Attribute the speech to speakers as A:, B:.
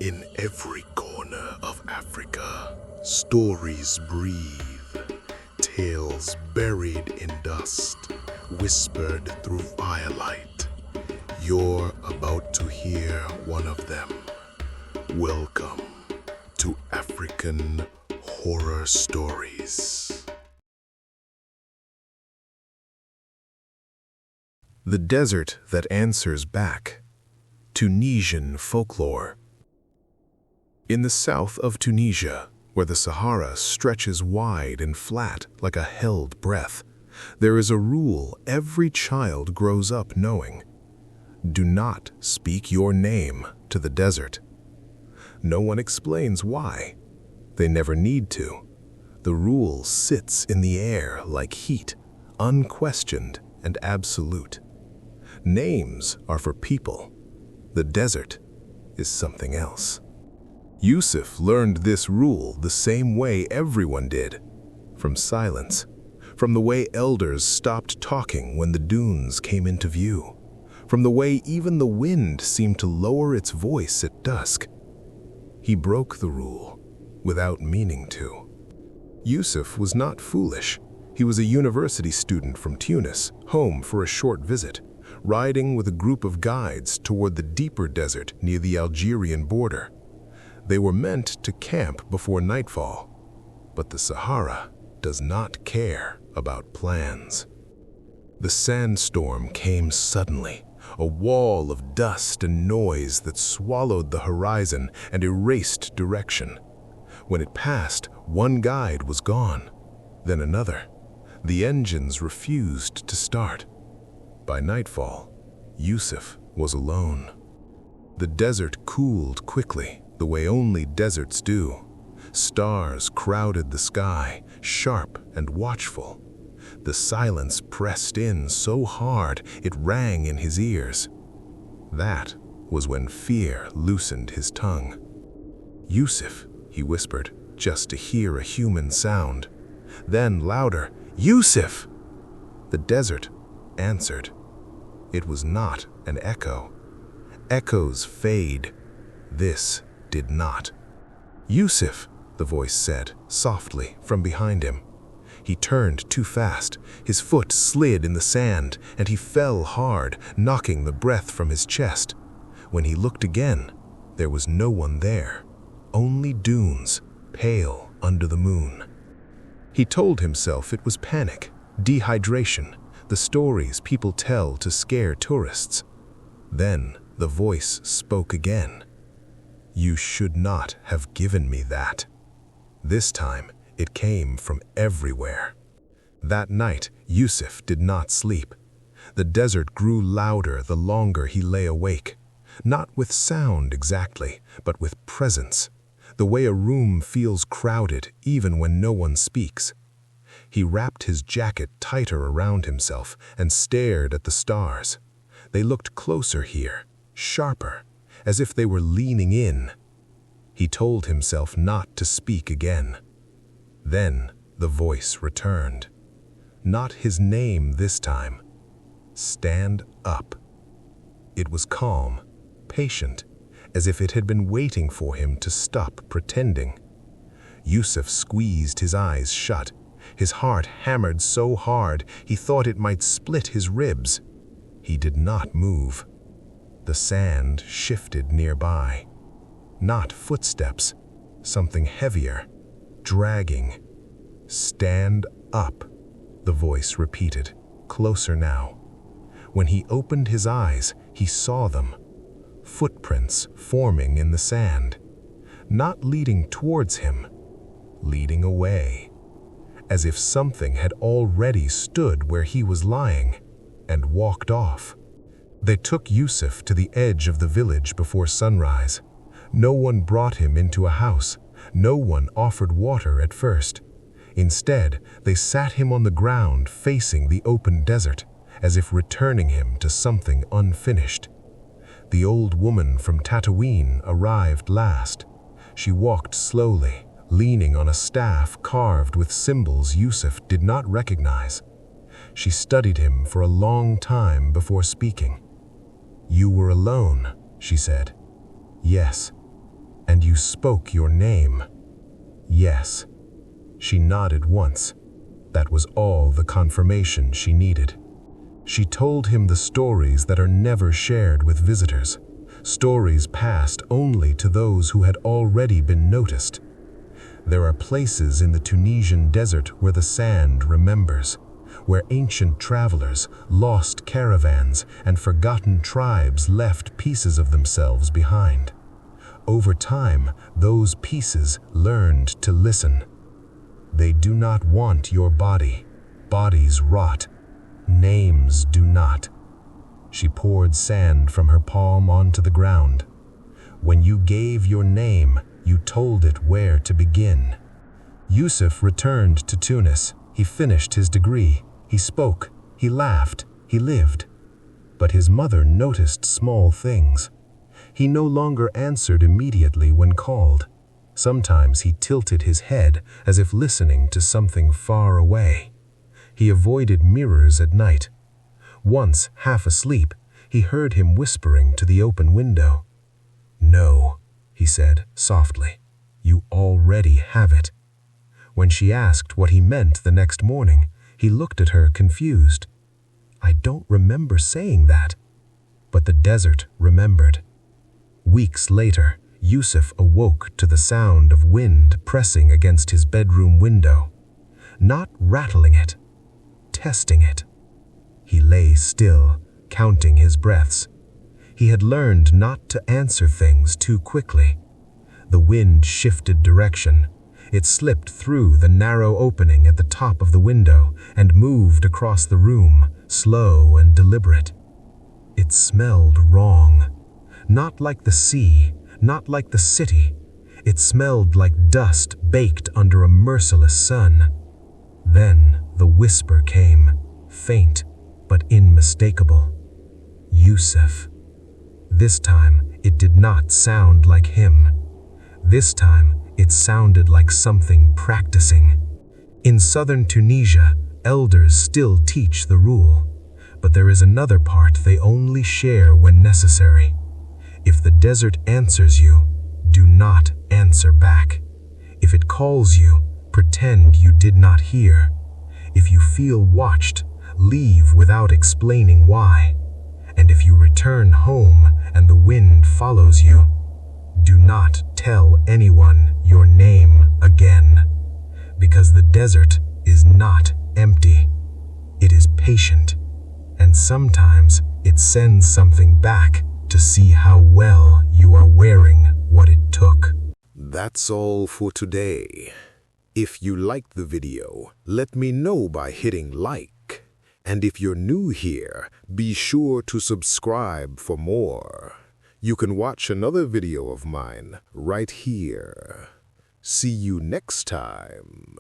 A: In every corner of Africa, stories breathe, tales buried in dust, whispered through firelight. You're about to hear one of them. Welcome to African Horror Stories. The Desert That Answers Back. Tunisian Folklore. In the south of Tunisia, where the Sahara stretches wide and flat like a held breath, there is a rule every child grows up knowing. Do not speak your name to the desert. No one explains why. They never need to. The rule sits in the air like heat, unquestioned and absolute. Names are for people. The desert is something else. Yusuf learned this rule the same way everyone did, from silence, from the way elders stopped talking when the dunes came into view, from the way even the wind seemed to lower its voice at dusk. He broke the rule without meaning to. Yusuf was not foolish. He was a university student from Tunis, home for a short visit, riding with a group of guides toward the deeper desert near the Algerian border. They were meant to camp before nightfall, but the Sahara does not care about plans. The sandstorm came suddenly, a wall of dust and noise that swallowed the horizon and erased direction. When it passed, one guide was gone, then another. The engines refused to start. By nightfall, Yusuf was alone. The desert cooled quickly, the way only deserts do. Stars crowded the sky, sharp and watchful. The silence pressed in so hard it rang in his ears. That was when fear loosened his tongue. "Yusuf," he whispered, just to hear a human sound. Then louder, "Yusuf!" The desert answered. It was not an echo. Echoes fade. This did not. "Yusuf," the voice said, softly, from behind him. He turned too fast. His foot slid in the sand, and he fell hard, knocking the breath from his chest. When he looked again, there was no one there. Only dunes, pale under the moon. He told himself it was panic, dehydration, the stories people tell to scare tourists. Then the voice spoke again. "You should not have given me that." This time, it came from everywhere. That night, Yusuf did not sleep. The desert grew louder the longer he lay awake. Not with sound exactly, but with presence. The way a room feels crowded even when no one speaks. He wrapped his jacket tighter around himself and stared at the stars. They looked closer here, sharper, as if they were leaning in. He told himself not to speak again. Then the voice returned. Not his name this time. "Stand up." It was calm, patient, as if it had been waiting for him to stop pretending. Yusuf squeezed his eyes shut. His heart hammered so hard he thought it might split his ribs. He did not move. The sand shifted nearby. Not footsteps, something heavier, dragging. "Stand up," the voice repeated, closer now. When he opened his eyes, he saw them. Footprints forming in the sand. Not leading towards him, leading away. As if something had already stood where he was lying and walked off. They took Yusuf to the edge of the village before sunrise. No one brought him into a house. No one offered water at first. Instead, they sat him on the ground facing the open desert, as if returning him to something unfinished. The old woman from Tatooine arrived last. She walked slowly, leaning on a staff carved with symbols Yusuf did not recognize. She studied him for a long time before speaking. "You were alone," she said. "Yes." "And you spoke your name?" "Yes." She nodded once. That was all the confirmation she needed. She told him the stories that are never shared with visitors, stories passed only to those who had already been noticed. There are places in the Tunisian desert where the sand remembers, where ancient travelers, lost caravans, and forgotten tribes left pieces of themselves behind. Over time, those pieces learned to listen. They do not want your body. Bodies rot. Names do not. She poured sand from her palm onto the ground. When you gave your name, you told it where to begin. Yusuf returned to Tunis. He finished his degree. He spoke. He laughed. He lived. But his mother noticed small things. He no longer answered immediately when called. Sometimes he tilted his head as if listening to something far away. He avoided mirrors at night. Once, half asleep, he heard him whispering to the open window. "No," he said softly, "you already have it." When she asked what he meant the next morning, he looked at her confused. "I don't remember saying that." But the desert remembered. Weeks later, Yusuf awoke to the sound of wind pressing against his bedroom window. Not rattling it, testing it. He lay still, counting his breaths. He had learned not to answer things too quickly. The wind shifted direction. It slipped through the narrow opening at the top of the window and moved across the room, slow and deliberate. It smelled wrong. Not like the sea, not like the city. It smelled like dust baked under a merciless sun. Then the whisper came, faint but unmistakable. Yusuf. This time it did not sound like him. This time it sounded like something practicing. In southern Tunisia, elders still teach the rule, but there is another part they only share when necessary. If the desert answers you, do not answer back. If it calls you, pretend you did not hear. If you feel watched, leave without explaining why. And if you return home and the wind follows you, do not tell anyone your name again. Because the desert is not empty. It is patient. And sometimes it sends something back to see how well you are wearing what it took.
B: That's all for today. If you liked the video, let me know by hitting like. And if you're new here, be sure to subscribe for more. You can watch another video of mine right here. See you next time.